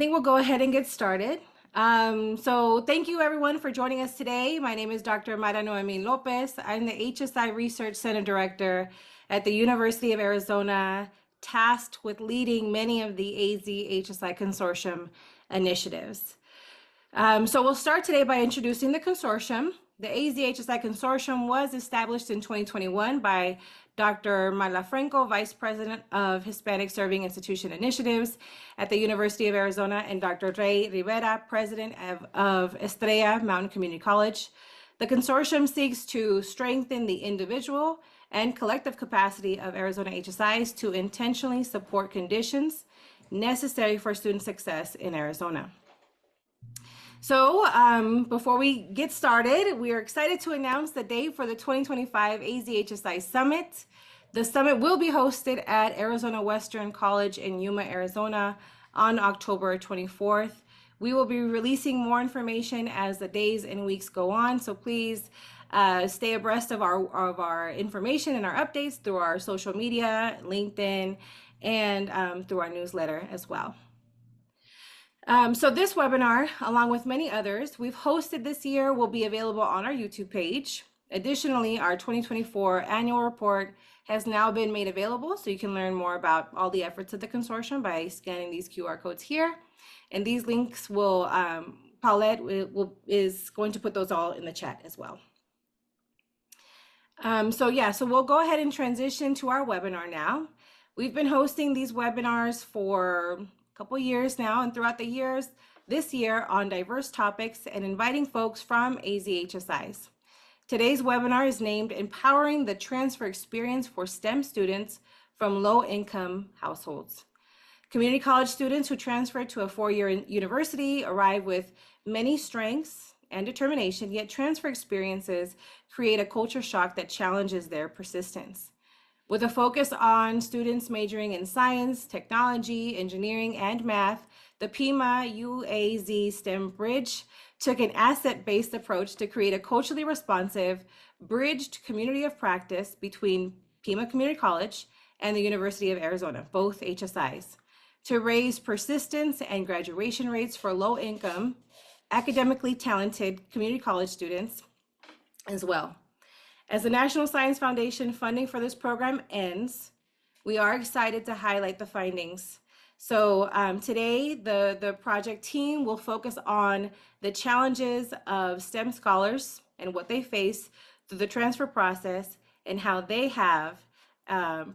think we'll go ahead and get started. So thank you everyone for joining us today. My name is Dr. Mara Noemi Lopez. I'm the HSI Research Center Director at the University of Arizona, tasked with leading many of the AZ HSI Consortium initiatives. So we'll start today by introducing the consortium. The AZ HSI Consortium was established in 2021 by Dr. Marla Franco, Vice President of Hispanic Serving Institution Initiatives at the University of Arizona, and Dr. Ray Rivera, President of Estrella Mountain Community College. The consortium seeks to strengthen the individual and collective capacity of Arizona HSIs to intentionally support conditions necessary for student success in Arizona. So before we get started, we are excited to announce the date for the 2025 AZ HSI Summit. The summit will be hosted at Arizona Western College in Yuma, Arizona on October 24th. We will be releasing more information as the days and weeks go on, so please stay abreast of our information and our updates through our social media, LinkedIn, and through our newsletter as well. So this webinar, along with many others we've hosted this year, will be available on our YouTube page. Additionally, our 2024 annual report has now been made available, so you can learn more about all the efforts of the consortium by scanning these QR codes here. And these links will, Paulette is going to put those all in the chat as well. So we'll go ahead and transition to our webinar now. We've been hosting these webinars for couple years now, and throughout the years this year on diverse topics and inviting folks from AZ HSIs. Today's webinar is named Empowering the Transfer Experience for STEM Students from Low-Income Households. Community college students who transfer to a four-year university arrive with many strengths and determination, yet transfer experiences create a culture shock that challenges their persistence. With a focus on students majoring in science, technology, engineering, and math, the Pima-UAZ STEM Bridge took an asset-based approach to create a culturally responsive, bridged community of practice between Pima Community College and the University of Arizona, both HSIs, to raise persistence and graduation rates for low-income, academically talented community college students as well. As the National Science Foundation funding for this program ends, we are excited to highlight the findings. So today, the project team will focus on the challenges of STEM scholars and what they face through the transfer process and how they have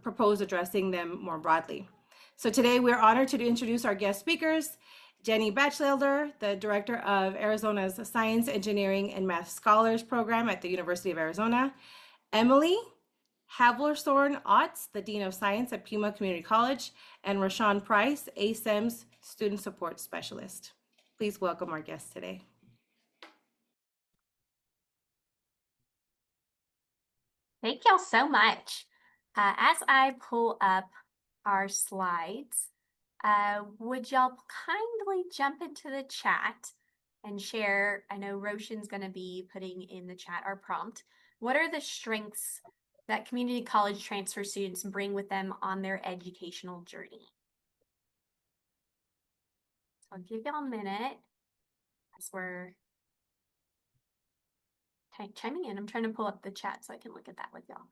proposed addressing them more broadly. So today, we're honored to introduce our guest speakers, Jenny Batchelder, the Director of Arizona's Science, Engineering, and Math Scholars Program at the University of Arizona, Emily Havlerthorn-Otts, the Dean of Science at Pima Community College, and Rashawn Price, ASEM's Student Support Specialist. Please welcome our guests today. Thank y'all so much. As I pull up our slides, would y'all kindly jump into the chat and share? I know Roshan's going to be putting in the chat our prompt. What are the strengths that community college transfer students bring with them on their educational journey? So I'll give y'all a minute as we're chiming in. I'm trying to pull up the chat so I can look at that with y'all.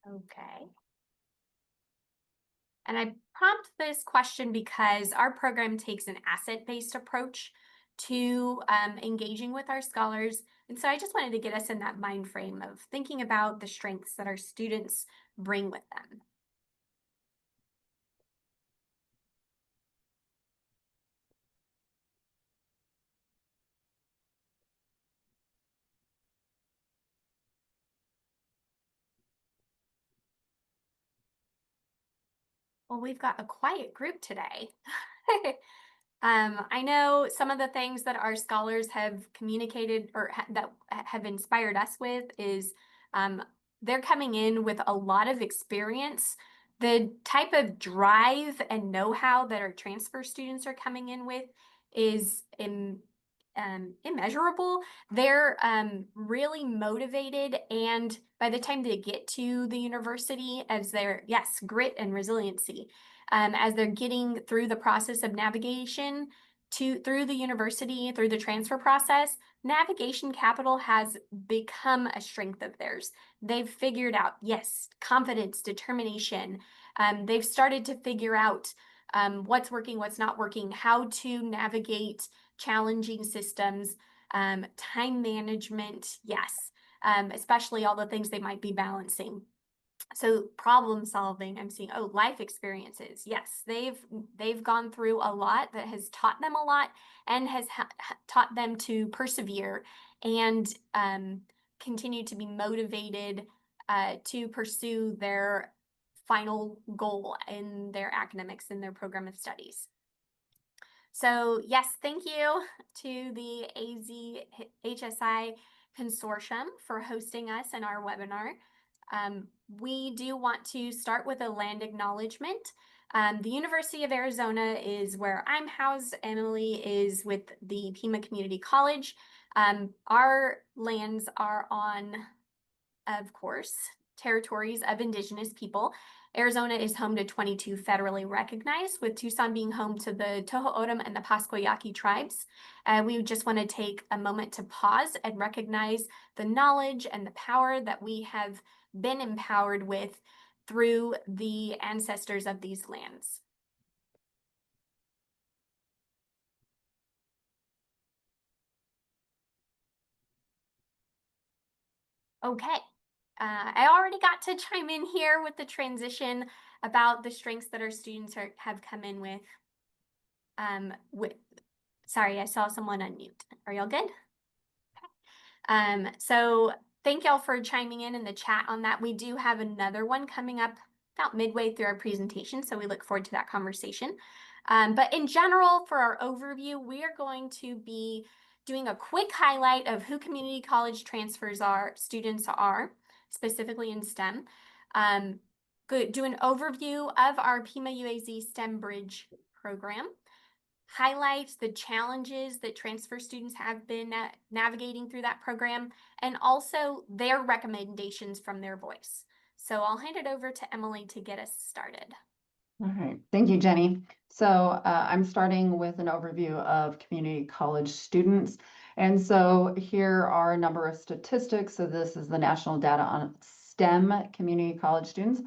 Okay. And I prompt this question because our program takes an asset-based approach to engaging with our scholars. And so I just wanted to get us in that mind frame of thinking about the strengths that our students bring with them. Well, we've got a quiet group today. I know some of the things that our scholars have communicated or that have inspired us with is they're coming in with a lot of experience. The type of drive and know-how that our transfer students are coming in with is immeasurable. They're really motivated, and by the time they get to the university, as they're, yes, grit and resiliency, as they're getting through the process of navigation through the university, through the transfer process, navigation capital has become a strength of theirs. They've figured out, yes, confidence, determination. They've started to figure out what's working, what's not working, how to navigate challenging systems, time management, yes, especially all the things they might be balancing. So problem solving, I'm seeing, oh, life experiences. Yes, they've gone through a lot that has taught them a lot and has taught them to persevere and continue to be motivated to pursue their final goal in their academics, in their program of studies. So yes, thank you to the AZ HSI Consortium for hosting us in our webinar. We do want to start with a land acknowledgement. The University of Arizona is where I'm housed. Emily is with the Pima Community College. Our lands are on, of course, territories of Indigenous people. Arizona is home to 22 federally recognized, with Tucson being home to the Toho'odham and the Pasquayaqui tribes. We just want to take a moment to pause and recognize the knowledge and the power that we have been empowered with through the ancestors of these lands. Okay. I already got to chime in here with the transition about the strengths that our students have come in with. Sorry, I saw someone unmute. Are y'all good? Okay. So thank y'all for chiming in the chat on that. We do have another one coming up about midway through our presentation, so we look forward to that conversation. But in general, for our overview, we are going to be doing a quick highlight of who community college transfers students are, specifically in STEM. Do an overview of our Pima-UAZ STEM Bridge Program. Highlight the challenges that transfer students have been navigating through that program, and also their recommendations from their voice. So I'll hand it over to Emily to get us started. All right, thank you, Jenny. So I'm starting with an overview of community college students. And so here are a number of statistics. So this is the national data on STEM community college students.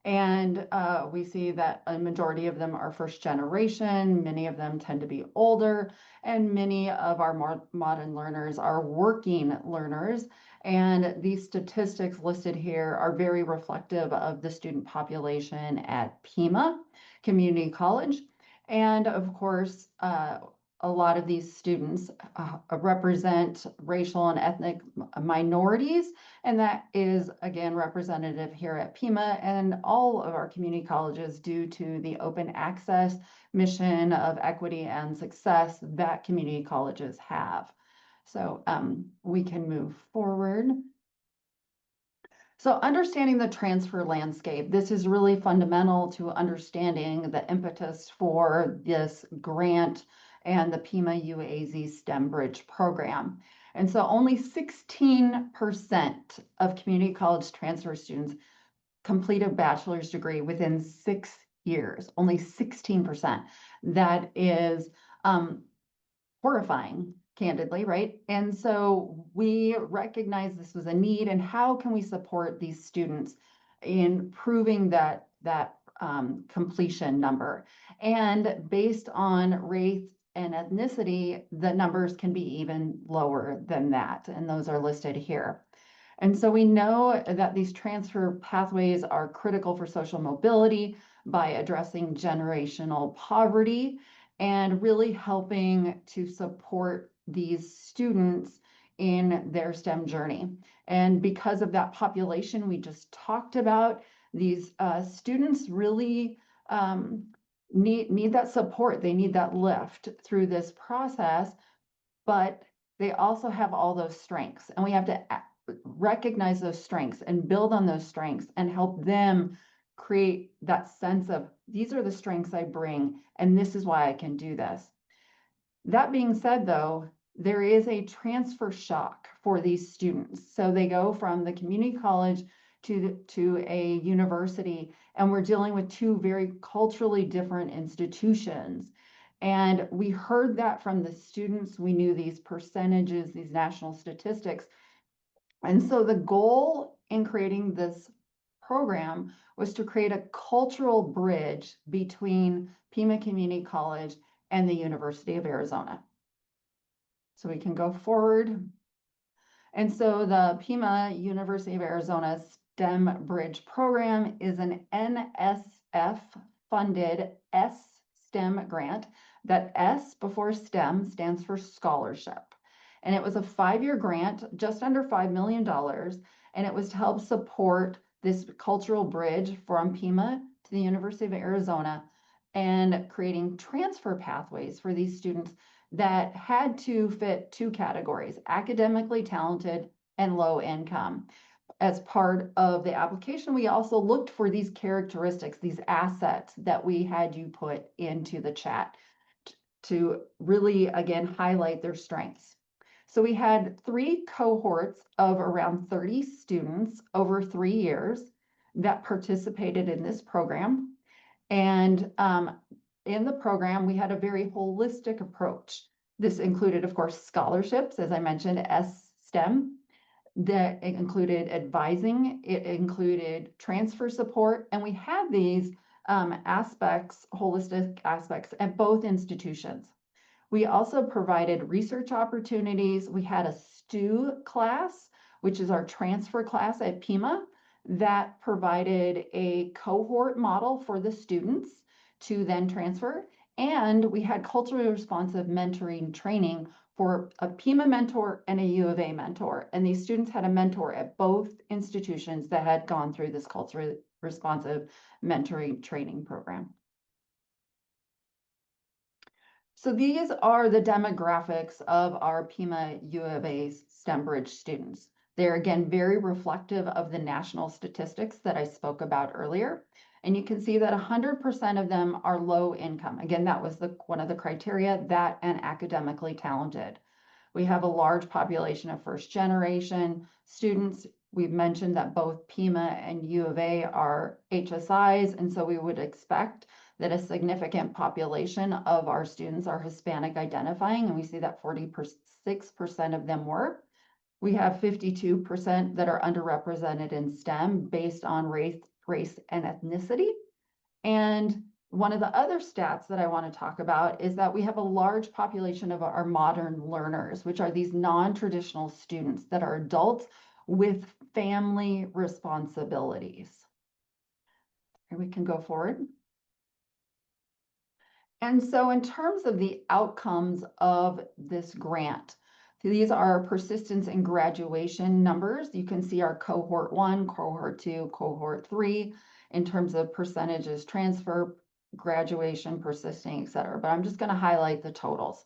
And we see that a majority of them are first generation, many of them tend to be older, and many of our more modern learners are working learners. And these statistics listed here are very reflective of the student population at Pima Community College. And of course, a lot of these students represent racial and ethnic minorities, and that is again representative here at Pima and all of our community colleges due to the open access mission of equity and success that community colleges have. So we can move forward. So understanding the transfer landscape, this is really fundamental to understanding the impetus for this grant and the Pima-UAZ STEM Bridge Program. And so only 16% of community college transfer students complete a bachelor's degree within 6 years, only 16%. That is horrifying, candidly, right? And so we recognize this was a need, and how can we support these students in proving that completion number? And based on race and ethnicity, the numbers can be even lower than that, and those are listed here. And so we know that these transfer pathways are critical for social mobility by addressing generational poverty and really helping to support these students in their STEM journey. And because of that population we just talked about, these students really need that support. They need that lift through this process, but they also have all those strengths, and we have to recognize those strengths and build on those strengths and help them create that sense of, these are the strengths I bring, and this is why I can do this. That being said, though, there is a transfer shock for these students. So they go from the community college to a university, and we're dealing with two very culturally different institutions. And we heard that from the students. We knew these percentages, these national statistics. And so the goal in creating this program was to create a cultural bridge between Pima Community College and the University of Arizona. So we can go forward. And so the Pima University of Arizona STEM Bridge Program is an NSF-funded STEM grant. That S before STEM stands for scholarship. And it was a 5-year grant, just under $5 million. And it was to help support this cultural bridge from Pima to the University of Arizona and creating transfer pathways for these students that had to fit two categories: academically talented and low income. As part of the application, we also looked for these characteristics, these assets that we had you put into the chat to really, again, highlight their strengths. So we had 3 cohorts of around 30 students over 3 years that participated in this program. And in the program, we had a very holistic approach. This included, of course, scholarships, as I mentioned, STEM. That included advising, it included transfer support, and we had these aspects, holistic aspects, at both institutions. We also provided research opportunities. We had a STEW class, which is our transfer class at Pima, that provided a cohort model for the students to then transfer. And we had culturally responsive mentoring training for a Pima mentor and a U of A mentor. And these students had a mentor at both institutions that had gone through this culturally responsive mentoring training program. So these are the demographics of our Pima U of A STEM Bridge students. They're again very reflective of the national statistics that I spoke about earlier. And you can see that 100% of them are low income. Again, that was one of the criteria, that and academically talented. We have a large population of first generation students. We've mentioned that both Pima and U of A are HSIs, and so we would expect that a significant population of our students are Hispanic identifying, and we see that 46% of them were. We have 52% that are underrepresented in STEM based on race, and ethnicity. And one of the other stats that I want to talk about is that we have a large population of our modern learners, which are these non-traditional students that are adults with family responsibilities. And we can go forward. And so in terms of the outcomes of this grant, these are persistence and graduation numbers. You can see our cohort 1, cohort 2, cohort 3 in terms of percentages transfer, graduation, persisting, et cetera. But I'm just going to highlight the totals.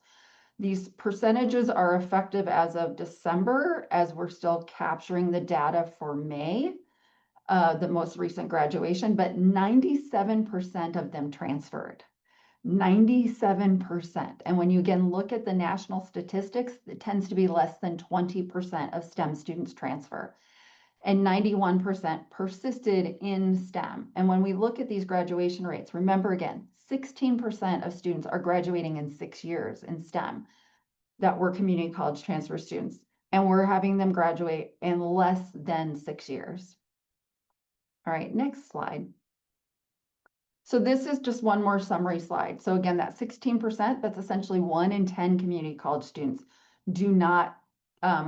These percentages are effective as of December, as we're still capturing the data for May, the most recent graduation, but 97% of them transferred. 97%. And when you again look at the national statistics, it tends to be less than 20% of STEM students transfer. And 91% persisted in STEM. And when we look at these graduation rates, remember again, 16% of students are graduating in 6 years in STEM that were community college transfer students. And we're having them graduate in less than 6 years. All right, next slide. So this is just one more summary slide. So again, that 16%, that's essentially 1 in 10 community college students do not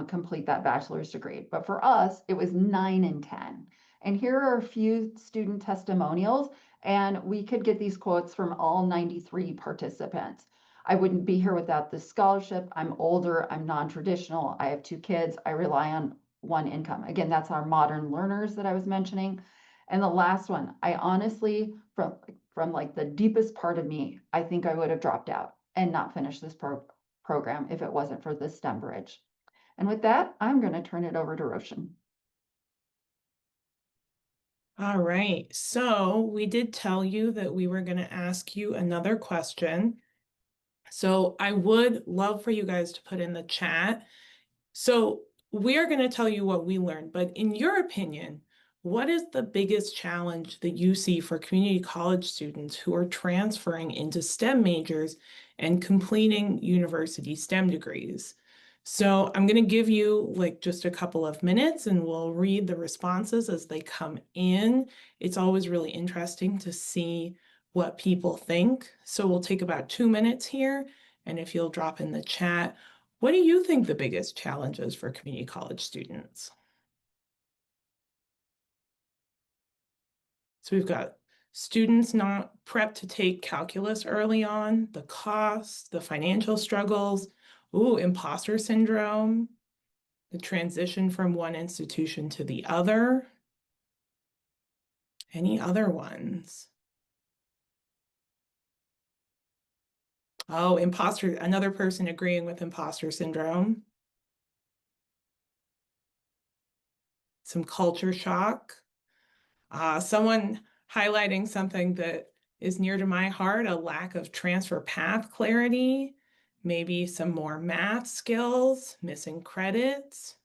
complete that bachelor's degree. But for us, it was 9 in 10. And here are a few student testimonials, and we could get these quotes from all 93 participants. I wouldn't be here without this scholarship. I'm older, I'm non-traditional, I have 2 kids, I rely on one income. Again, that's our modern learners that I was mentioning. And the last one, I honestly, from like the deepest part of me, I think I would have dropped out and not finished this program if it wasn't for the STEM Bridge. And with that, I'm going to turn it over to Roshan. All right, so we did tell you that we were going to ask you another question. So I would love for you guys to put in the chat. So we are going to tell you what we learned, but in your opinion, what is the biggest challenge that you see for community college students who are transferring into STEM majors and completing university STEM degrees? So I'm going to give you like just a couple of minutes and we'll read the responses as they come in. It's always really interesting to see what people think. So we'll take about 2 minutes here. And if you'll drop in the chat, what do you think the biggest challenge is for community college students? So we've got students not prepped to take calculus early on, the costs, the financial struggles, imposter syndrome, the transition from one institution to the other. Any other ones? Oh, another person agreeing with imposter syndrome. Some culture shock. Someone highlighting something that is near to my heart, a lack of transfer path clarity, maybe some more math skills, missing credits.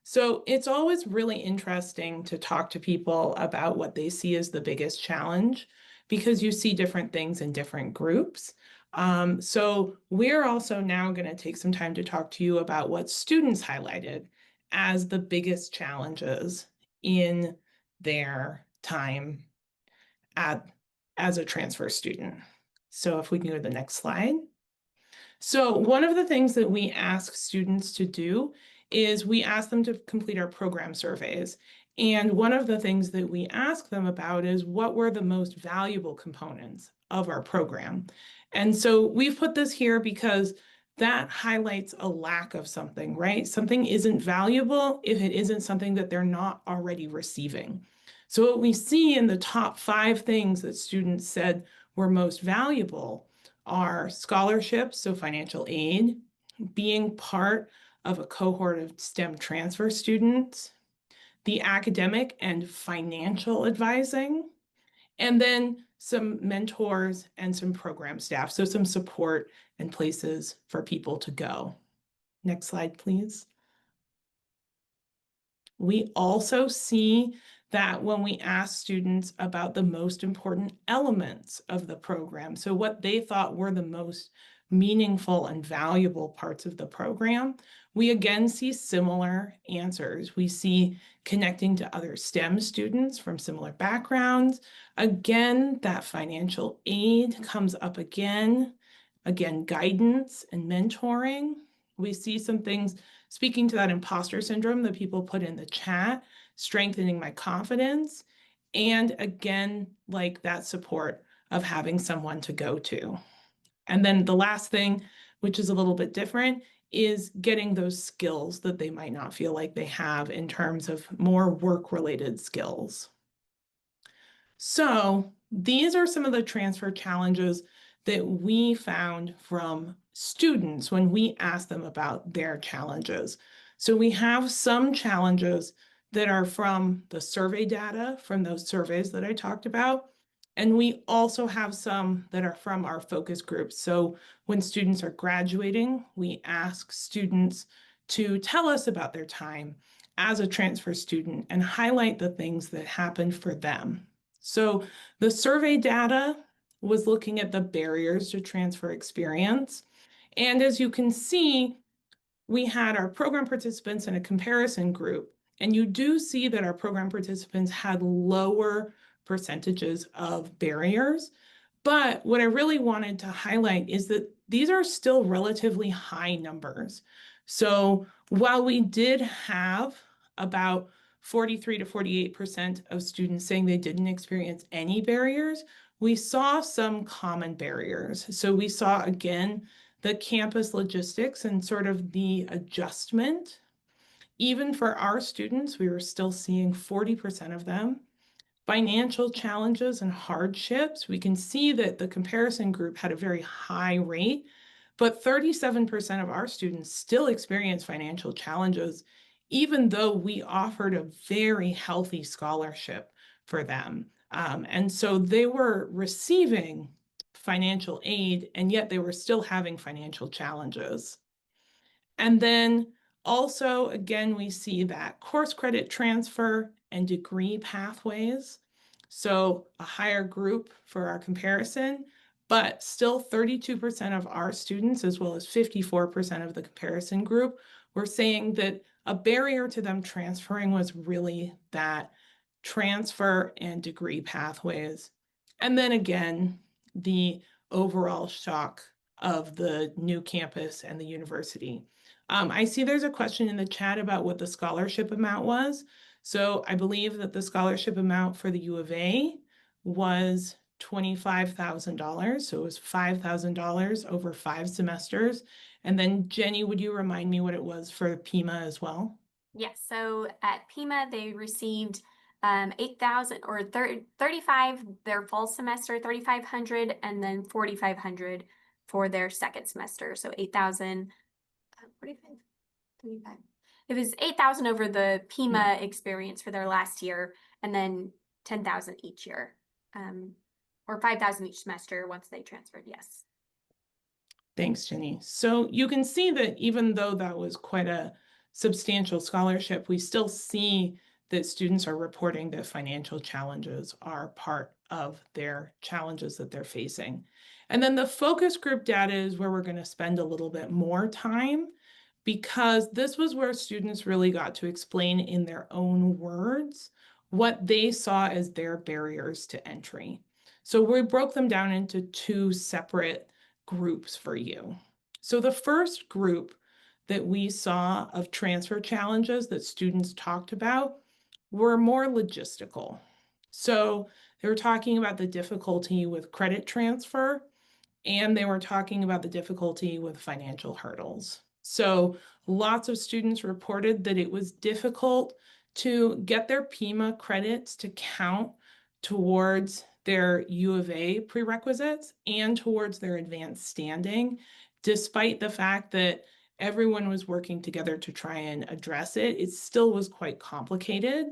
So it's always really interesting to talk to people about what they see as the biggest challenge because you see different things in different groups. So we're also now going to take some time to talk to you about what students highlighted as the biggest challenges in their time as a transfer student. So if we can go to the next slide. So one of the things that we ask students to do is we ask them to complete our program surveys. And one of the things that we ask them about is what were the most valuable components of our program. And so we've put this here because that highlights a lack of something, right? Something isn't valuable if it isn't something that they're not already receiving. So what we see in the top 5 things that students said were most valuable are scholarships, so financial aid, being part of a cohort of STEM transfer students, the academic and financial advising, and then some mentors and some program staff, so some support and places for people to go. Next slide, please. We also see that when we ask students about the most important elements of the program, so what they thought were the most meaningful and valuable parts of the program, we again see similar answers. We see connecting to other STEM students from similar backgrounds. Again, that financial aid comes up again. Again, guidance and mentoring. We see some things speaking to that imposter syndrome that people put in the chat, strengthening my confidence, and again, like that support of having someone to go to. And then the last thing, which is a little bit different, is getting those skills that they might not feel like they have in terms of more work-related skills. So these are some of the transfer challenges that we found from students when we asked them about their challenges. So we have some challenges that are from the survey data, from those surveys that I talked about. And we also have some that are from our focus groups. So when students are graduating, we ask students to tell us about their time as a transfer student and highlight the things that happened for them. So the survey data was looking at the barriers to transfer experience. And as you can see, we had our program participants in a comparison group. And you do see that our program participants had lower percentages of barriers. But what I really wanted to highlight is that these are still relatively high numbers. So while we did have about 43 to 48% of students saying they didn't experience any barriers, we saw some common barriers. So we saw, again, the campus logistics and sort of the adjustment. Even for our students, we were still seeing 40% of them. Financial challenges and hardships, we can see that the comparison group had a very high rate, but 37% of our students still experience financial challenges, even though we offered a very healthy scholarship for them. And so they were receiving financial aid, and yet they were still having financial challenges. And then also, again, we see that course credit transfer and degree pathways. So a higher group for our comparison, but still 32% of our students, as well as 54% of the comparison group, were saying that a barrier to them transferring was really that transfer and degree pathways. And then again, the overall shock of the new campus and the university. I see there's a question in the chat about what the scholarship amount was. So I believe that the scholarship amount for the U of A was $25,000. So it was $5,000 over 5 semesters. And then Jenny, would you remind me what it was for Pima as well? Yes, so at Pima, they received 8,000 or 35 their fall semester, 3,500, and then 4,500 for their second semester. So 8,000, 45, 35. It was 8,000 over the Pima experience for their last year, and then 10,000 each year, or 5,000 each semester once they transferred. Yes. Thanks, Jenny. So you can see that even though that was quite a substantial scholarship, we still see that students are reporting that financial challenges are part of their challenges that they're facing. And then the focus group data is where we're going to spend a little bit more time, because this was where students really got to explain in their own words what they saw as their barriers to entry. So we broke them down into 2 separate groups for you. So the first group that we saw of transfer challenges that students talked about were more logistical. So they were talking about the difficulty with credit transfer, and they were talking about the difficulty with financial hurdles. So lots of students reported that it was difficult to get their Pima credits to count towards their U of A prerequisites and towards their advanced standing, despite the fact that everyone was working together to try and address it. It still was quite complicated,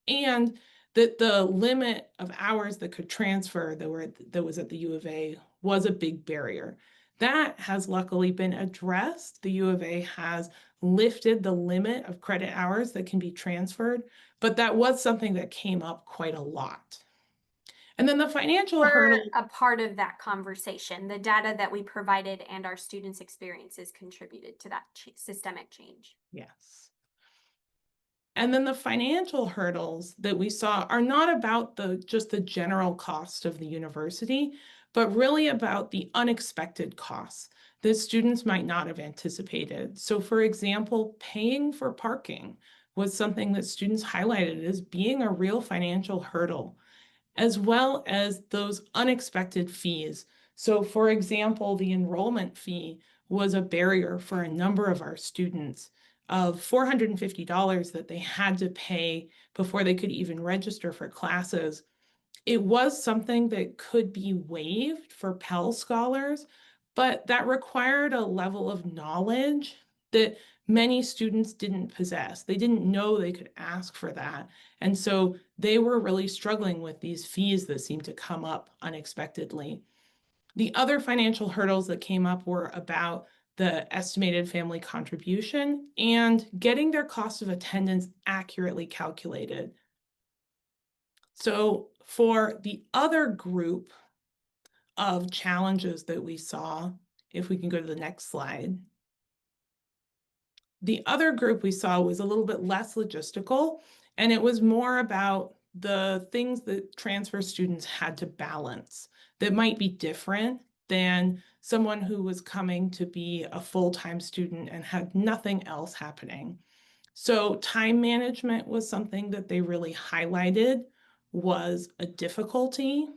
and that the limit of hours that could transfer that was at the U of A was a big barrier. That has luckily been addressed. The U of A has lifted the limit of credit hours that can be transferred, but that was something that came up quite a lot. And then the financial hurdle. A part of that conversation, the data that we provided and our students' experiences contributed to that systemic change. Yes. And then the financial hurdles that we saw are not about just the general cost of the university, but really about the unexpected costs that students might not have anticipated. So for example, paying for parking was something that students highlighted as being a real financial hurdle, as well as those unexpected fees. So for example, the enrollment fee was a barrier for a number of our students of $450 that they had to pay before they could even register for classes. It was something that could be waived for Pell scholars, but that required a level of knowledge that many students didn't possess. They didn't know they could ask for that. And so they were really struggling with these fees that seemed to come up unexpectedly. The other financial hurdles that came up were about the estimated family contribution and getting their cost of attendance accurately calculated. So for the other group of challenges that we saw, if we can go to the next slide, the other group we saw was a little bit less logistical, and it was more about the things that transfer students had to balance that might be different than someone who was coming to be a full-time student and had nothing else happening. So time management was something that they really highlighted was a difficulty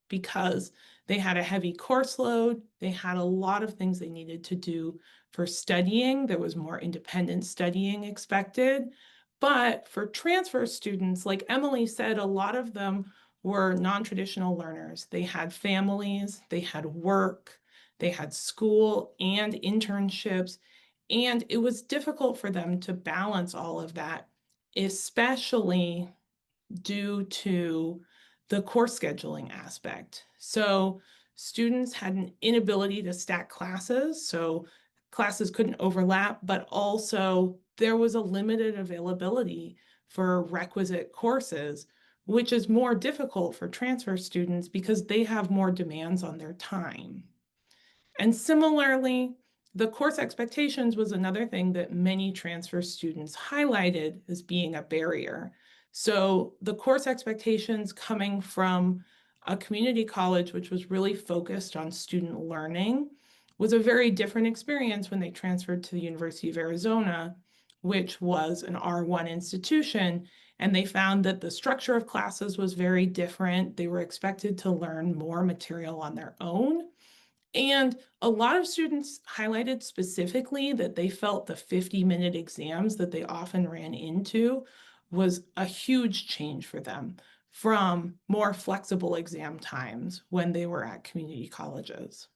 because they had a heavy course load. They had a lot of things they needed to do for studying. There was more independent studying expected. But for transfer students, like Emily said, a lot of them were non-traditional learners. They had families, they had work, they had school and internships, and it was difficult for them to balance all of that, especially due to the course scheduling aspect. So students had an inability to stack classes, so classes couldn't overlap, but also there was a limited availability for requisite courses, which is more difficult for transfer students because they have more demands on their time. And similarly, the course expectations was another thing that many transfer students highlighted as being a barrier. So the course expectations coming from a community college, which was really focused on student learning, was a very different experience when they transferred to the University of Arizona, which was an R1 institution. And they found that the structure of classes was very different. They were expected to learn more material on their own. And a lot of students highlighted specifically that they felt the 50-minute exams that they often ran into was a huge change for them from more flexible exam times when they were at community colleges.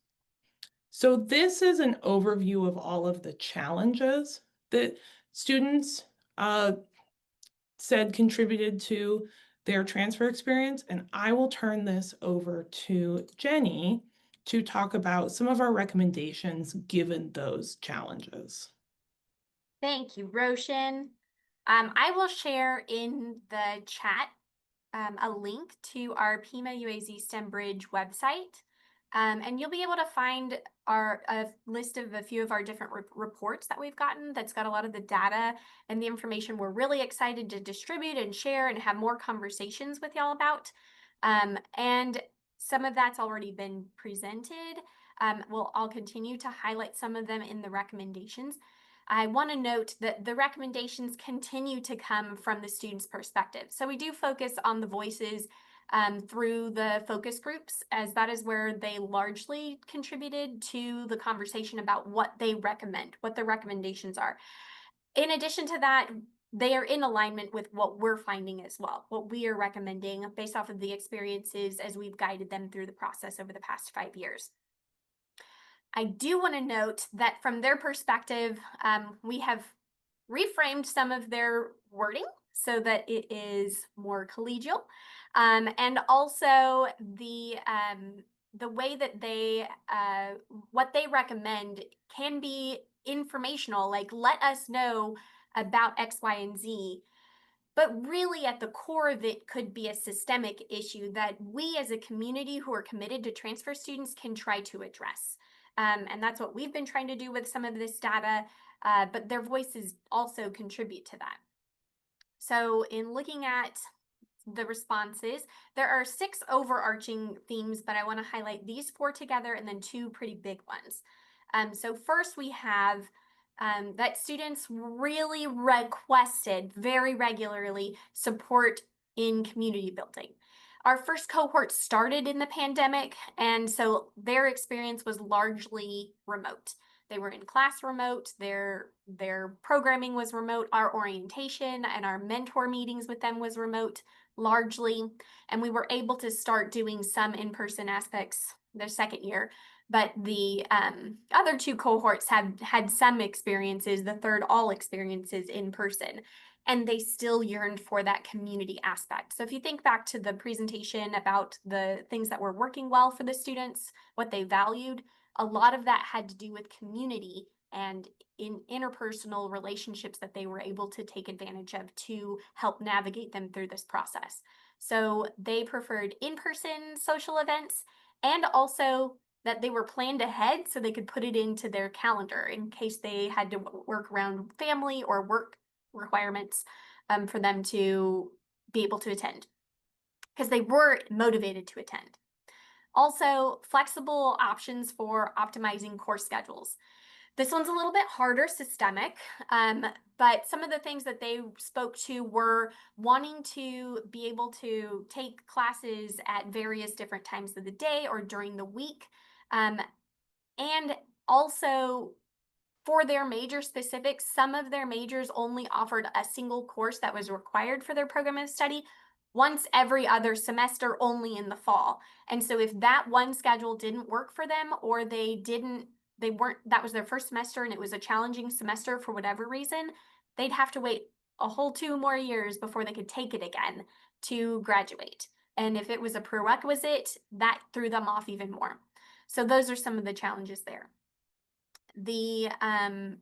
So this is an overview of all of the challenges that students said contributed to their transfer experience. And I will turn this over to Jenny to talk about some of our recommendations given those challenges. Thank you, Roshan. I will share in the chat a link to our Pima-UAZ STEM Bridge website. And you'll be able to find a list of a few of our different reports that we've gotten that's got a lot of the data and the information we're really excited to distribute and share and have more conversations with y'all about. And some of that's already been presented. I'll continue to highlight some of them in the recommendations. I want to note that the recommendations continue to come from the student's perspective. So we do focus on the voices through the focus groups, as that is where they largely contributed to the conversation about what they recommend, what the recommendations are. In addition to that, they are in alignment with what we're finding as well, what we are recommending based off of the experiences as we've guided them through the process over the past 5 years. I do want to note that from their perspective, we have reframed some of their wording so that it is more collegial, and also the way that they what they recommend can be informational, like let us know about X, Y, and Z. But really at the core of it could be a systemic issue that we as a community who are committed to transfer students can try to address. And that's what we've been trying to do with some of this data, but their voices also contribute to that. So in looking at the responses, there are 6 overarching themes, but I want to highlight these 4 together and then 2 pretty big ones. So first we have that students really requested very regularly support in community building. Our first cohort started in the pandemic, and so their experience was largely remote. They were in class remote, their programming was remote, our orientation and our mentor meetings with them was remote largely, and we were able to start doing some in-person aspects their second year. But the other 2 cohorts have had some experiences, the third all experiences in person, and they still yearned for that community aspect. So if you think back to the presentation about the things that were working well for the students, what they valued, a lot of that had to do with community and in interpersonal relationships that they were able to take advantage of to help navigate them through this process. So they preferred in-person social events, and also that they were planned ahead so they could put it into their calendar in case they had to work around family or work requirements for them to be able to attend, because they were motivated to attend. Also, flexible options for optimizing course schedules. This one's a little bit harder, systemic, but some of the things that they spoke to were wanting to be able to take classes at various different times of the day or during the week. And also for their major specifics, some of their majors only offered a single course that was required for their program of study once every other semester, only in the fall. And so if that one schedule didn't work for them, or that was their first semester and it was a challenging semester for whatever reason, they'd have to wait a whole 2 more years before they could take it again to graduate. And if it was a prerequisite, that threw them off even more. So those are some of the challenges there. The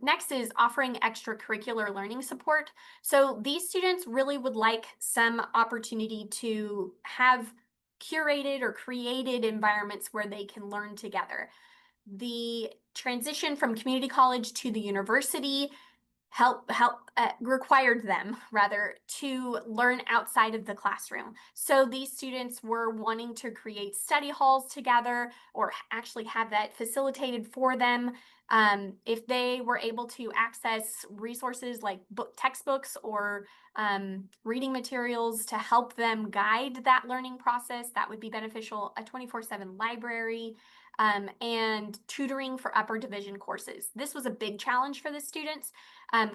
next is offering extracurricular learning support. So these students really would like some opportunity to have curated or created environments where they can learn together. The transition from community college to the university required them rather to learn outside of the classroom. So these students were wanting to create study halls together or actually have that facilitated for them. If they were able to access resources like textbooks or reading materials to help them guide that learning process, that would be beneficial. A 24/7 library, and tutoring for upper division courses. This was a big challenge for the students.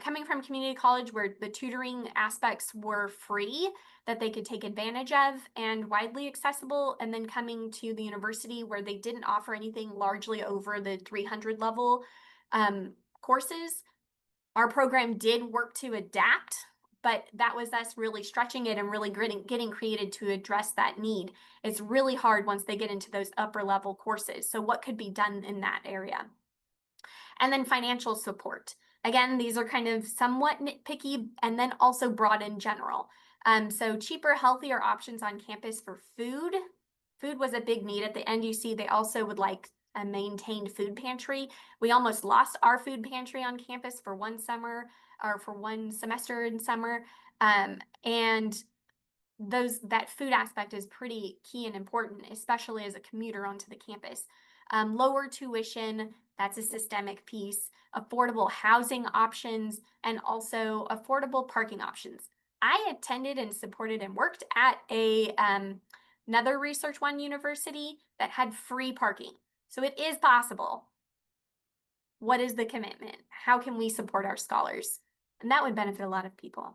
Coming from community college where the tutoring aspects were free, that they could take advantage of and widely accessible, and then coming to the university where they didn't offer anything largely over the 300 level courses. Our program did work to adapt, but that was us really stretching it and really getting created to address that need. It's really hard once they get into those upper level courses. So what could be done in that area? And then financial support. Again, these are kind of somewhat nitpicky and then also broad in general. So cheaper, healthier options on campus for food. Food was a big need. At the end, you see they also would like a maintained food pantry. We almost lost our food pantry on campus for one summer or for one semester in summer. And that food aspect is pretty key and important, especially as a commuter onto the campus. Lower tuition, that's a systemic piece, affordable housing options, and also affordable parking options. I attended and supported and worked at another Research One university that had free parking. So it is possible. What is the commitment? How can we support our scholars? And that would benefit a lot of people.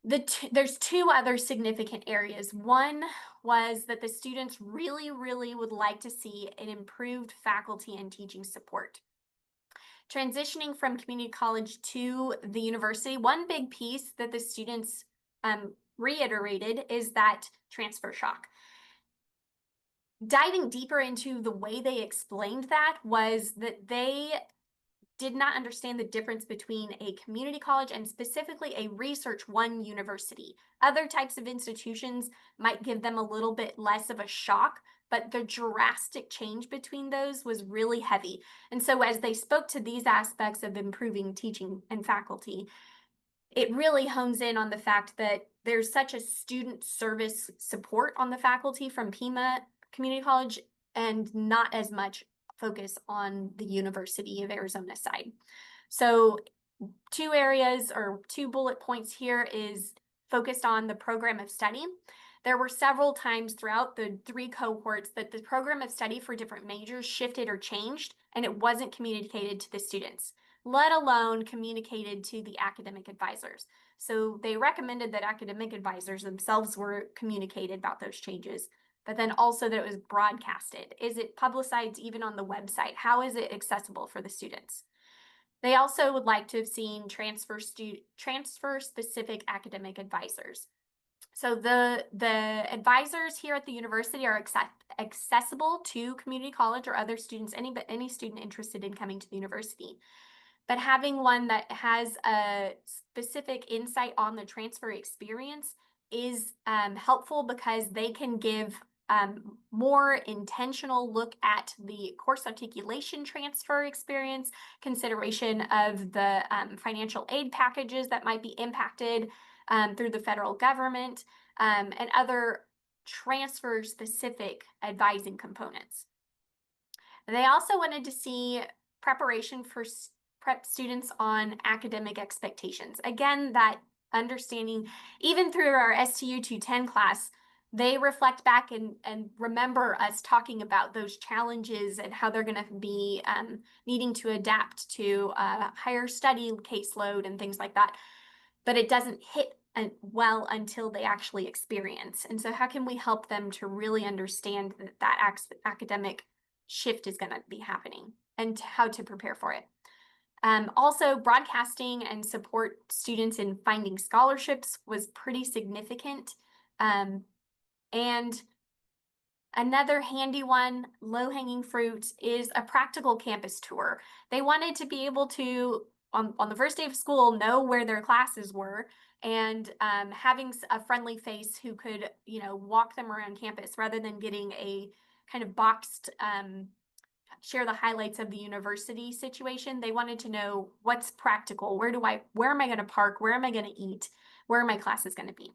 There's two other significant areas. One was that the students really, really would like to see an improved faculty and teaching support. Transitioning from community college to the university, one big piece that the students reiterated is that transfer shock. Diving deeper into the way they explained that was that they did not understand the difference between a community college and specifically a Research One university. Other types of institutions might give them a little bit less of a shock, but the drastic change between those was really heavy. And so as they spoke to these aspects of improving teaching and faculty, it really hones in on the fact that there's such a student service support on the faculty from Pima Community College and not as much focus on the University of Arizona side. So two areas or two bullet points here is focused on the program of study. There were several times throughout the 3 cohorts that the program of study for different majors shifted or changed, and it wasn't communicated to the students, let alone communicated to the academic advisors. So they recommended that academic advisors themselves were communicated about those changes, but then also that it was broadcasted. Is it publicized even on the website? How is it accessible for the students? They also would like to have seen transfer-specific academic advisors. So the advisors here at the university are accessible to community college or other students, any student interested in coming to the university. But having one that has a specific insight on the transfer experience is helpful because they can give more intentional look at the course articulation transfer experience, consideration of the financial aid packages that might be impacted through the federal government, and other transfer specific advising components. They also wanted to see preparation for prep students on academic expectations. Again, that understanding, even through our STU 210 class, they reflect back and remember us talking about those challenges and how they're going to be needing to adapt to a higher study caseload and things like that. But it doesn't hit well until they actually experience. And so how can we help them to really understand that academic shift is going to be happening and how to prepare for it? Also, broadcasting and support students in finding scholarships was pretty significant. And Another handy one, low-hanging fruit, is a practical campus tour. They wanted to be able to, on the first day of school, know where their classes were, and having a friendly face who could, walk them around campus rather than getting a kind of boxed share the highlights of the university situation. They wanted to know what's practical. Where am I going to park? Where am I going to eat? Where are my classes going to be?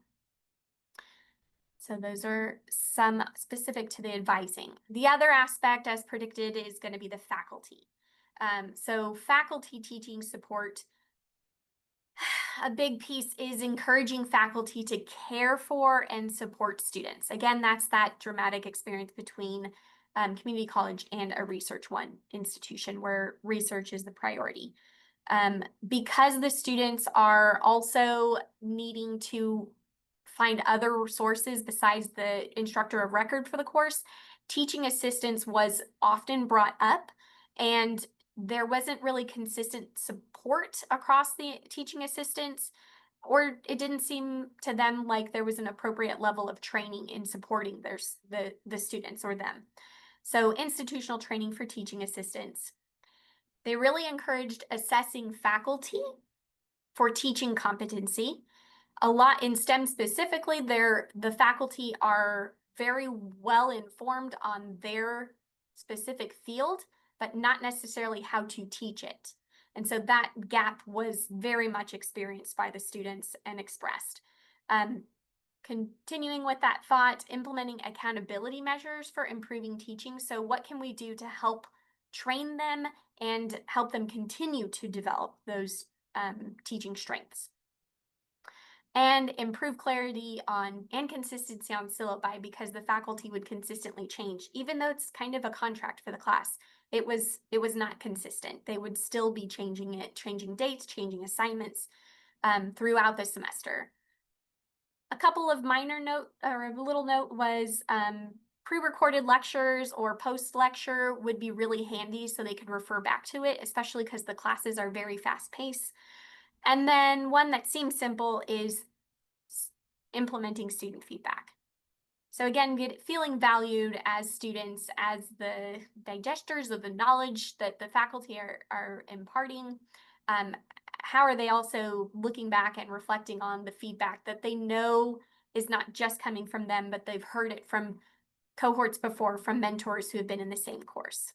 So those are some specific to the advising. The other aspect, as predicted, is going to be the faculty. So faculty teaching support. A big piece is encouraging faculty to care for and support students. Again, that's that dramatic experience between community college and a research one institution where research is the priority. Because the students are also needing to find other sources besides the instructor of record for the course, teaching assistants was often brought up, and there wasn't really consistent support across the teaching assistants, or it didn't seem to them like there was an appropriate level of training in supporting the students or them. So institutional training for teaching assistants. They really encouraged assessing faculty for teaching competency. A lot in STEM specifically, the faculty are very well informed on their specific field, but not necessarily how to teach it. And so that gap was very much experienced by the students and expressed. Continuing with that thought, implementing accountability measures for improving teaching. So what can we do to help train them and help them continue to develop those teaching strengths? And improve clarity on and consistency on syllabi, because the faculty would consistently change. Even though it's kind of a contract for the class, it was not consistent. They would still be changing it, changing dates, changing assignments throughout the semester. A couple of minor note, or a little note, was pre-recorded lectures or post-lecture would be really handy so they could refer back to it, especially because the classes are very fast-paced. And then one that seems simple is implementing student feedback. So again, feeling valued as students, as the digesters of the knowledge that the faculty are imparting. How are they also looking back and reflecting on the feedback that they know is not just coming from them, but they've heard it from cohorts before, from mentors who have been in the same course?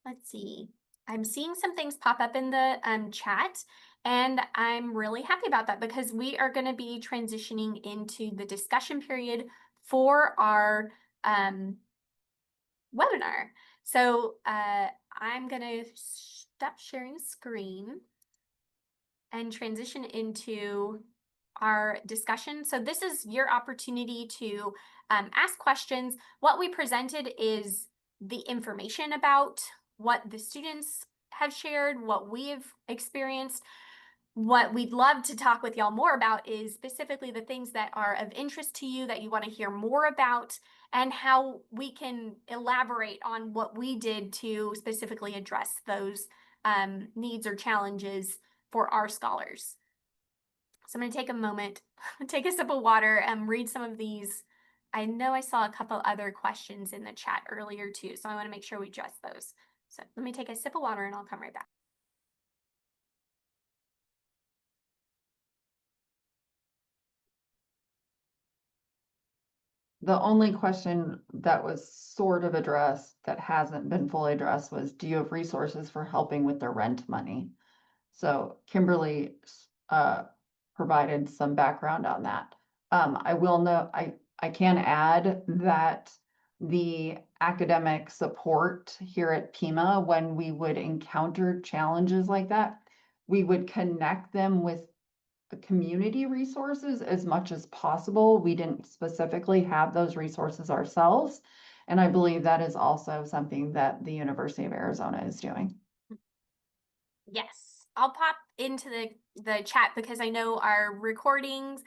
Let's see. I'm seeing some things pop up in the chat, and I'm really happy about that because we are going to be transitioning into the discussion period for our webinar. So I'm going to stop sharing screen and transition into our discussion. So this is your opportunity to ask questions. What we presented is the information about what the students have shared, what we've experienced. What we'd love to talk with y'all more about is specifically the things that are of interest to you, that you want to hear more about, and how we can elaborate on what we did to specifically address those needs or challenges for our scholars. So I'm going to take a moment, take a sip of water, and read some of these. I know I saw a couple other questions in the chat earlier too, so I want to make sure we address those. So let me take a sip of water and I'll come right back. The only question that was sort of addressed that hasn't been fully addressed was, do you have resources for helping with the rent money? So Kimberly provided some background on that. I will know, I can add that the academic support here at Pima, when we would encounter challenges like that, we would connect them with the community resources as much as possible. We didn't specifically have those resources ourselves. And I believe that is also something that the University of Arizona is doing. Yes, I'll pop into the chat because I know our recordings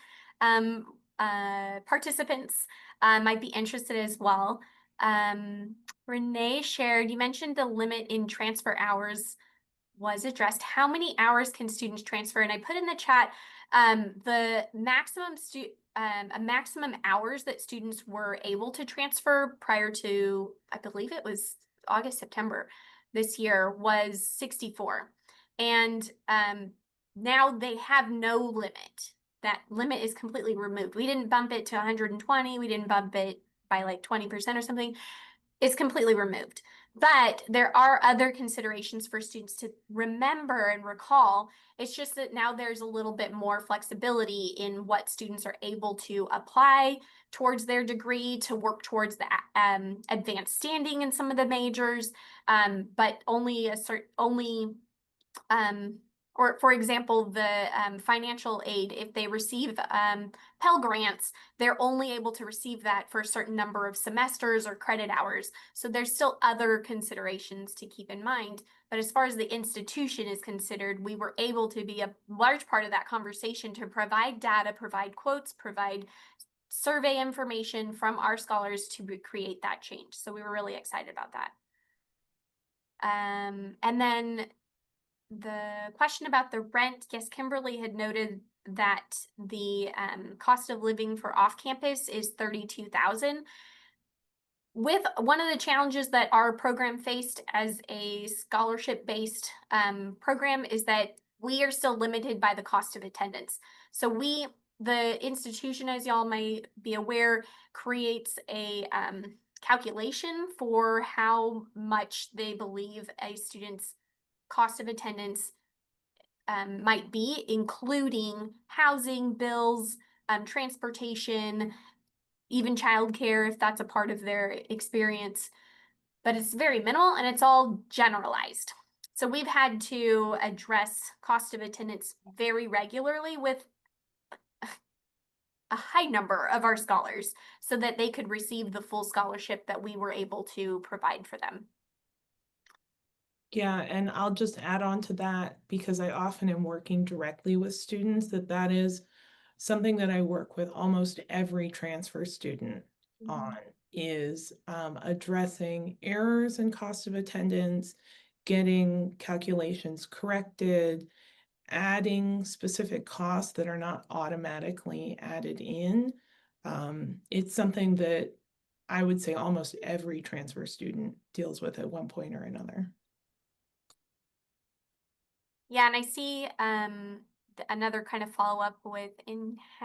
participants might be interested as well. Renee shared, you mentioned the limit in transfer hours was addressed. How many hours can students transfer? And I put in the chat the maximum a maximum hours that students were able to transfer prior to, I believe it was August, September this year, was 64. And now they have no limit. That limit is completely removed. We didn't bump it to 120. We didn't bump it by like 20% or something. It's completely removed. But there are other considerations for students to remember and recall. It's just that now there's a little bit more flexibility in what students are able to apply towards their degree, to work towards the advanced standing in some of the majors, but only or for example, the financial aid, if they receive Pell Grants, they're only able to receive that for a certain number of semesters or credit hours. So there's still other considerations to keep in mind. But as far as the institution is considered, we were able to be a large part of that conversation to provide data, provide quotes, provide survey information from our scholars to create that change. So we were really excited about that. And then the question about the rent, yes, Kimberly had noted that the cost of living for off-campus is $32,000. With one of the challenges that our program faced as a scholarship-based program is that we are still limited by the cost of attendance. So the institution, as y'all may be aware, creates a calculation for how much they believe a student's cost of attendance might be, including housing, bills, transportation, even childcare, if that's a part of their experience. But it's very minimal and it's all generalized. So we've had to address cost of attendance very regularly with a high number of our scholars so that they could receive the full scholarship that we were able to provide for them. Yeah, and I'll just add on to that because I often am working directly with students that is something that I work with almost every transfer student on is addressing errors in cost of attendance, getting calculations corrected, adding specific costs that are not automatically added in. It's something that I would say almost every transfer student deals with at one point or another. Yeah, and I see another kind of follow-up with Inye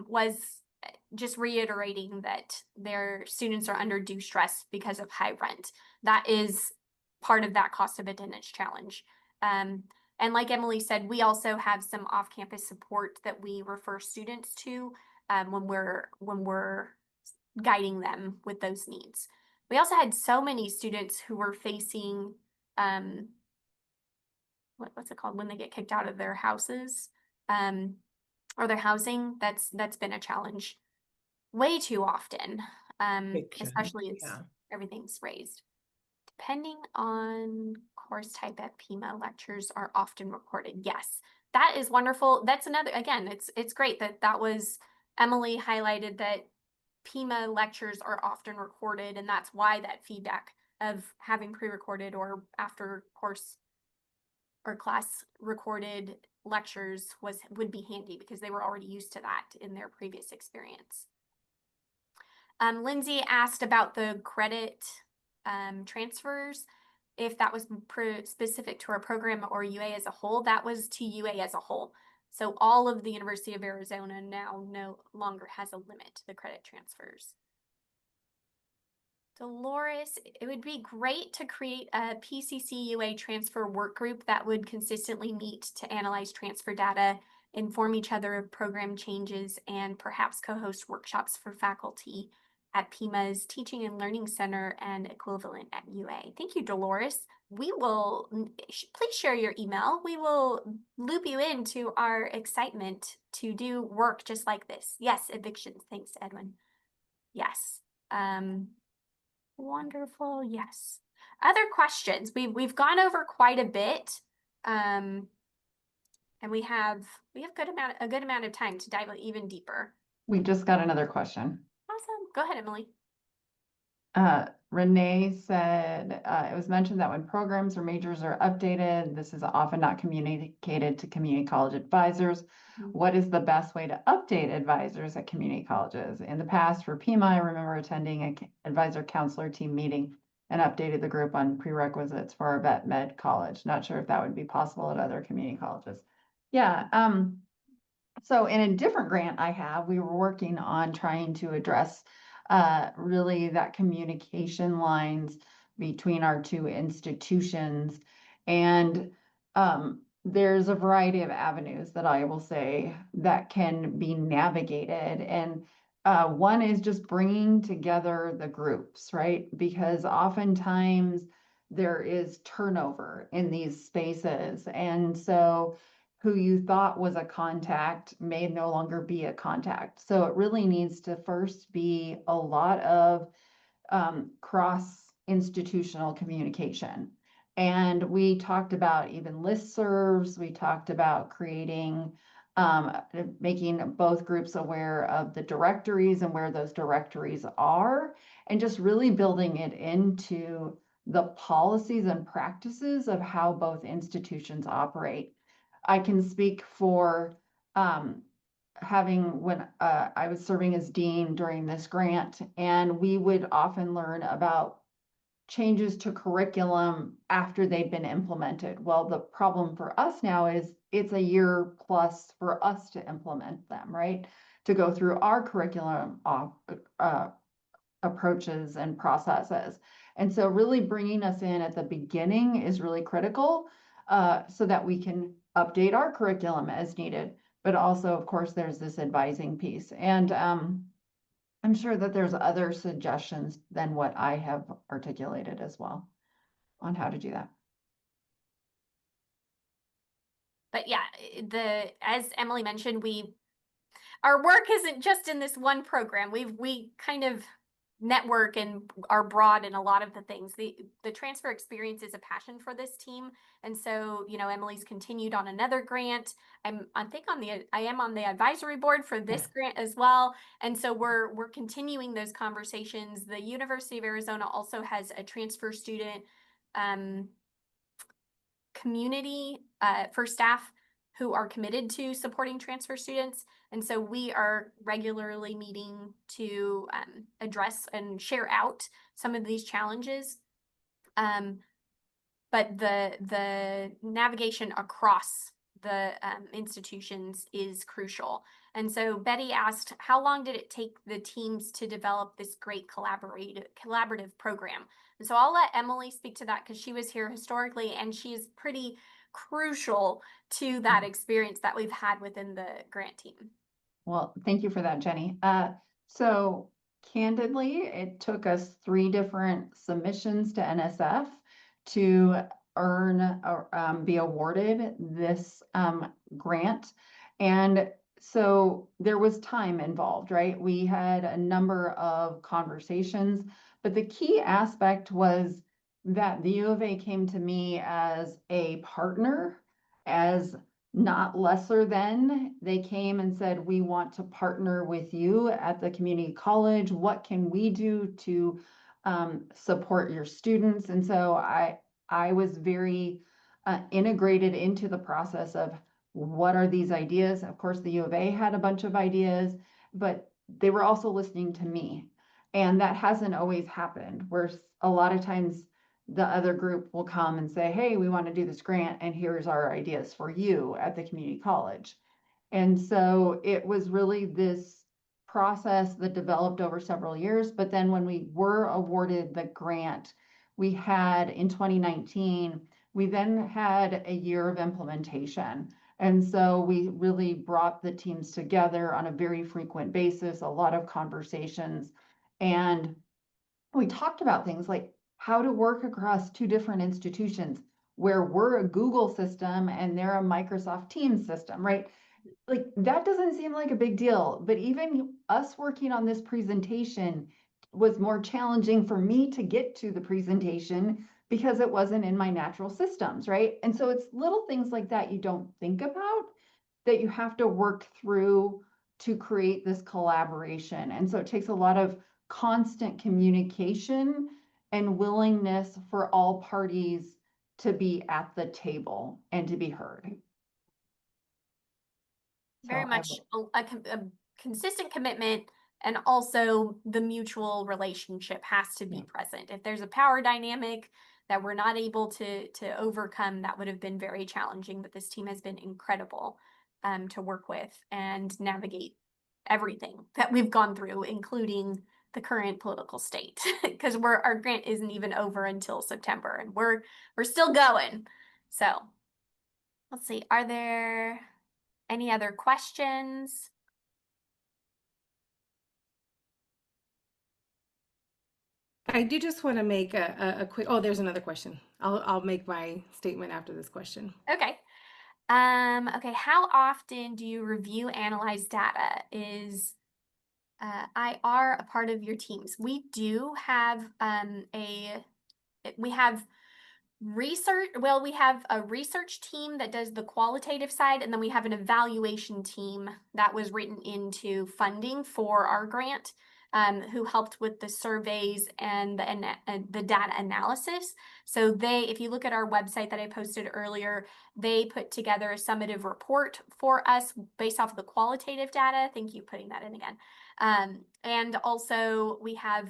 was just reiterating that their students are under due stress because of high rent. That is part of that cost of attendance challenge. And like Emily said, we also have some off-campus support that we refer students to when we're guiding them with those needs. We also had so many students who were facing what's it called when they get kicked out of their houses or their housing. That's been a challenge way too often, especially as everything's raised. Depending on course type at Pima, lectures are often recorded. Yes, that is wonderful. That's another, again, it's great that was Emily highlighted that Pima lectures are often recorded, and that's why that feedback of having pre-recorded or after course or class recorded lectures would be handy because they were already used to that in their previous experience. Lindsay asked about the credit transfers, if that was specific to our program or UA as a whole. That was to UA as a whole. So all of the University of Arizona now no longer has a limit to the credit transfers. Dolores, it would be great to create a PCC UA transfer work group that would consistently meet to analyze transfer data, inform each other of program changes, and perhaps co-host workshops for faculty at Pima's Teaching and Learning Center and equivalent at UA. Thank you, Dolores. We will, please share your email. We will loop you into our excitement to do work just like this. Yes, evictions. Thanks, Edwin. Yes. Wonderful. Yes. Other questions? We've gone over quite a bit, and we have a good amount of time to dive even deeper. We just got another question. Awesome. Go ahead, Emily. Renee said, it was mentioned that when programs or majors are updated, this is often not communicated to community college advisors. Mhm. What is the best way to update advisors at community colleges? In the past, for Pima, I remember attending an advisor counselor team meeting and updated the group on prerequisites for our vet med college. Not sure if that would be possible at other community colleges. Yeah, so in a different grant we were working on trying to address really that communication lines between our two institutions. And there's a variety of avenues that I will say that can be navigated. And one is just bringing together the groups, right? Because oftentimes there is turnover in these spaces. And so who you thought was a contact may no longer be a contact. So it really needs to first be a lot of cross-institutional communication. And we talked about even listservs. We talked about creating, making both groups aware of the directories and where those directories are, and just really building it into the policies and practices of how both institutions operate. I can speak for having when I was serving as dean during this grant, and we would often learn about changes to curriculum after they've been implemented. Well, the problem for us now is it's a year plus for us to implement them, right? To go through our curriculum approaches and processes. And so really bringing us in at the beginning is really critical so that we can update our curriculum as needed. But also, of course, there's this advising piece. And I'm sure that there's other suggestions than what I have articulated as well on how to do that. But yeah, as Emily mentioned, our work isn't just in this one program. We kind of network and are broad in a lot of the things. The transfer experience is a passion for this team, and so Emily's continued on another grant. I am on the advisory board for this grant as well, and so we're continuing those conversations. The University of Arizona also has a transfer student community for staff who are committed to supporting transfer students. And so we are regularly meeting to address and share out some of these challenges. But the navigation across the institutions is crucial. And so Betty asked, how long did it take the teams to develop this great collaborative program? And so I'll let Emily speak to that because she was here historically and she is pretty crucial to that experience that we've had within the grant team. Well, thank you for that, Jenny. So candidly, it took us 3 different submissions to NSF to earn or be awarded this grant. And so there was time involved, right? We had a number of conversations, but the key aspect was that the U of A came to me as a partner, as not lesser than. They came and said, we want to partner with you at the community college. What can we do to support your students? And so I was very integrated into the process of what are these ideas. Of course, the U of A had a bunch of ideas, but they were also listening to me. And that hasn't always happened, where a lot of times the other group will come and say, hey, we want to do this grant and here's our ideas for you at the community college. And so it was really this process that developed over several years. But then when we were awarded the grant, we had in 2019, we then had a year of implementation. And so we really brought the teams together on a very frequent basis, a lot of conversations. And we talked about things like how to work across 2 different institutions where we're a Google system and they're a Microsoft Teams system, right? Like that doesn't seem like a big deal, but even us working on this presentation was more challenging for me to get to the presentation because it wasn't in my natural systems, right? And so it's little things like that you don't think about that you have to work through to create this collaboration. And so it takes a lot of constant communication and willingness for all parties to be at the table and to be heard. Very So much a consistent commitment, and also the mutual relationship has to be present. If there's a power dynamic that we're not able to overcome, that would have been very challenging, but this team has been incredible to work with and navigate everything that we've gone through, including the current political state, because our grant isn't even over until September, and we're still going. So let's see, are there any other questions? I do just want to make a quick, oh, there's another question. I'll make my statement after this question. Okay. Okay, how often do you review, analyze data? Is IR a part of your teams? We do have we have research, well, we have a research team that does the qualitative side, and then we have an evaluation team that was written into funding for our grant, who helped with the surveys and the data analysis. So if you look at our website that I posted earlier, they put together a summative report for us based off of the qualitative data. Thank you for putting that in again. And also we have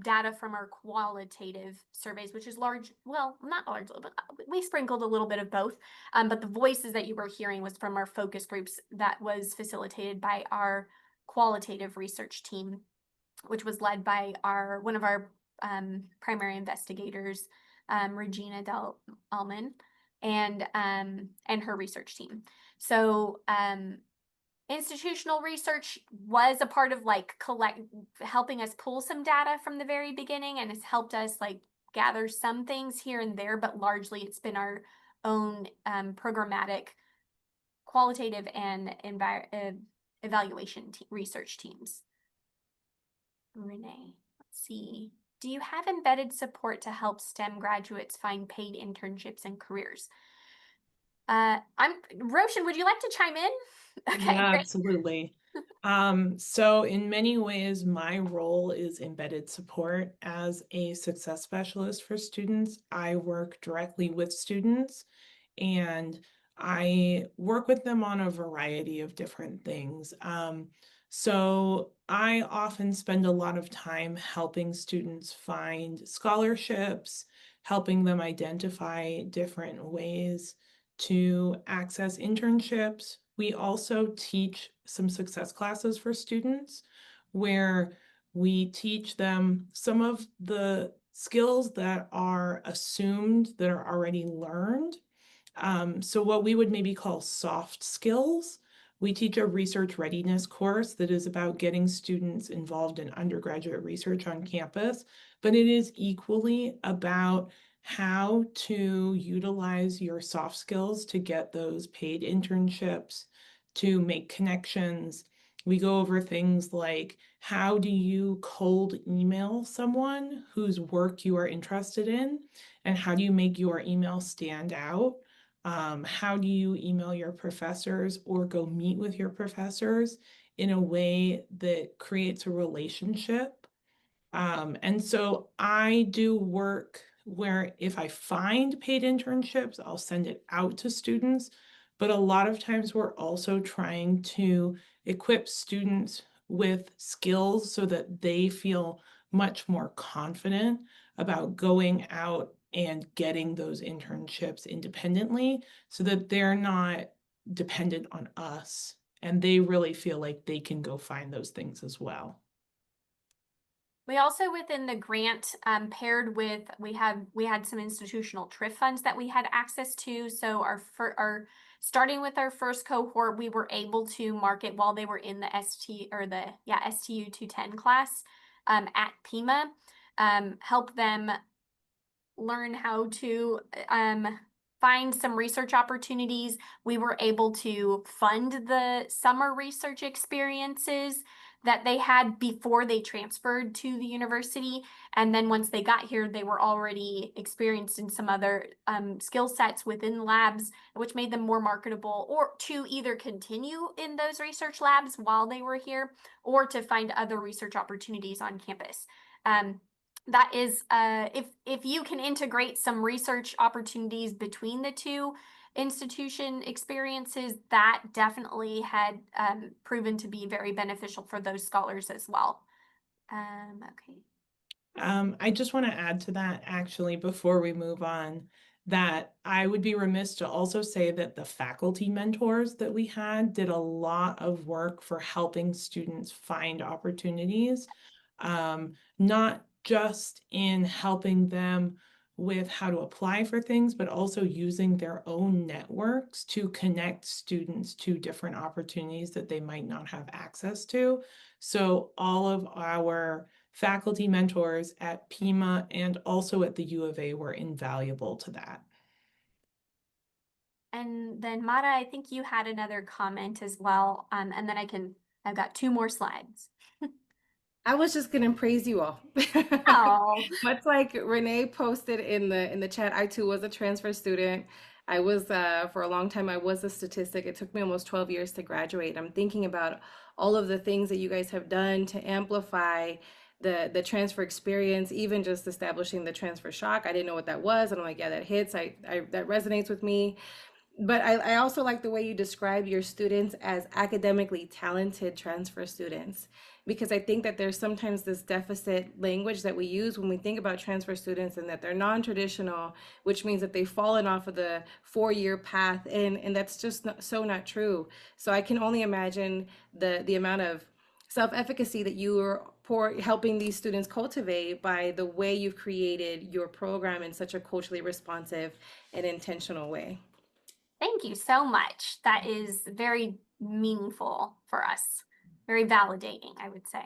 data from our qualitative surveys, which is large, well, not largely, but we sprinkled a little bit of both. But the voices that you were hearing was from our focus groups that was facilitated by our qualitative research team, which was led by one of our primary investigators, Regina Alman, and her research team. So institutional research was a part of helping us pull some data from the very beginning, and has helped us gather some things here and there, but largely it's been our own programmatic, qualitative, and evaluation research teams. Renee, let's see. Do you have embedded support to help STEM graduates find paid internships and careers? Roshan, would you like to chime in? Okay, Yeah, great. absolutely. So in many ways, my role is embedded support. As a success specialist for students, I work directly with students, and I work with them on a variety of different things. So I often spend a lot of time helping students find scholarships, helping them identify different ways to access internships. We also teach some success classes for students where we teach them some of the skills that are assumed that are already learned. So what we would maybe call soft skills. We teach a research readiness course that is about getting students involved in undergraduate research on campus, but it is equally about how to utilize your soft skills to get those paid internships, to make connections. We go over things like, how do you cold email someone whose work you are interested in, and how do you make your email stand out? How do you email your professors or go meet with your professors in a way that creates a relationship? And so I do work where if I find paid internships, I'll send it out to students. But a lot of times we're also trying to equip students with skills so that they feel much more confident about going out and getting those internships independently, so that they're not dependent on us and they really feel like they can go find those things as well. We also, within the grant, paired with, we had some institutional TRIF funds that we had access to. So starting with our first cohort, we were able to market while they were in the STU 210 class at Pima, help them learn how to find some research opportunities. We were able to fund the summer research experiences that they had before they transferred to the university. And then once they got here, they were already experienced in some other skill sets within labs, which made them more marketable, or to either continue in those research labs while they were here, or to find other research opportunities on campus. That is, if you can integrate some research opportunities between the two institution experiences, that definitely had proven to be very beneficial for those scholars as well. Okay. I just want to add to that, actually, before we move on, that I would be remiss to also say that the faculty mentors that we had did a lot of work for helping students find opportunities, not just in helping them with how to apply for things, but also using their own networks to connect students to different opportunities that they might not have access to. So all of our faculty mentors at Pima and also at the U of A were invaluable to that. And then Mara, I think you had another comment as well. And then I've got 2 more slides. I was just gonna praise you all. Oh, Much like Renee posted in the chat, I too was a transfer student. I was for a long time I was a statistic. It took me almost 12 years to graduate. I'm thinking about all of the things that you guys have done to amplify the transfer experience, even just establishing the transfer shock. I didn't know what that was, and I'm like, yeah, that hits. I that resonates with me. But I also like the way you describe your students as academically talented transfer students, because I think that there's sometimes this deficit language that we use when we think about transfer students, and that they're non-traditional, which means that they've fallen off of the 4-year path, and that's just not true. So I can only imagine the amount of self-efficacy that you are helping these students cultivate by the way you've created your program in such a culturally responsive and intentional way. thank you so much. That is very meaningful for us. Very validating, I would say.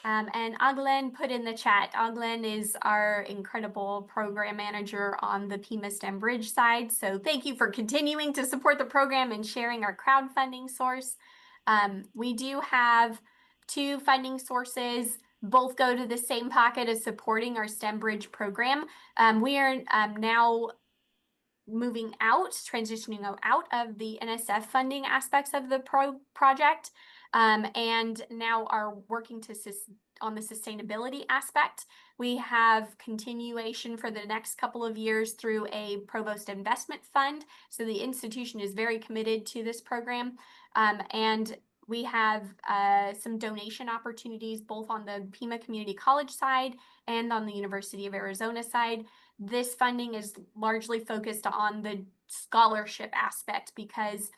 And Aglen put in the chat, Aglen is our incredible program manager on the Pima STEM Bridge side. So thank you for continuing to support the program and sharing our crowdfunding source. We do have 2 funding sources. Both go to the same pocket as supporting our STEM Bridge program. We are now transitioning out of the NSF funding aspects of the project, and now are working on the sustainability aspect. We have continuation for the next couple of years through a Provost Investment Fund. So the institution is very committed to this program, and we have some donation opportunities both on the Pima Community College side and on the University of Arizona side. This funding is largely focused on the scholarship aspect, because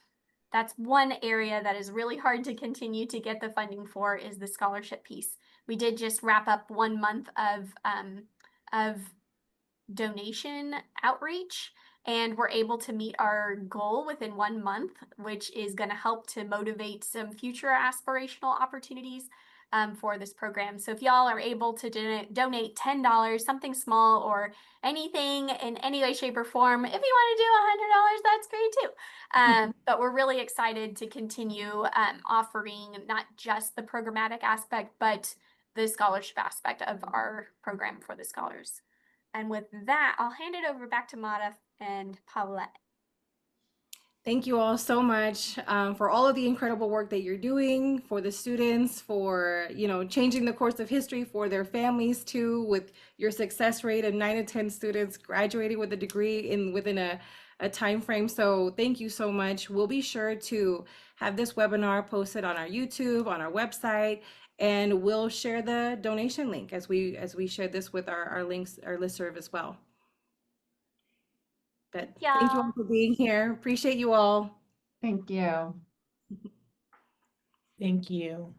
that's one area that is really hard to continue to get the funding for, is the scholarship piece. We did just wrap up 1 month of donation outreach, and we're able to meet our goal within 1 month, which is going to help to motivate some future aspirational opportunities for this program. So if y'all are able to donate $10, something small, or anything in any way, shape, or form, if you want to do $100, that's great too. But we're really excited to continue offering not just the programmatic aspect, but the scholarship aspect of our program for the scholars. And with that, I'll hand it over back to Mara and Paulette. Thank you all so much for all of the incredible work that you're doing for the students, for changing the course of history for their families too, with your success rate of 9 to 10 students graduating with a degree within a time frame. So thank you so much. We'll be sure to have this webinar posted on our YouTube, on our website, and we'll share the donation link as we share this with our links, our listserv as well. But thank you all for being here. Appreciate you all. Thank you. Thank you.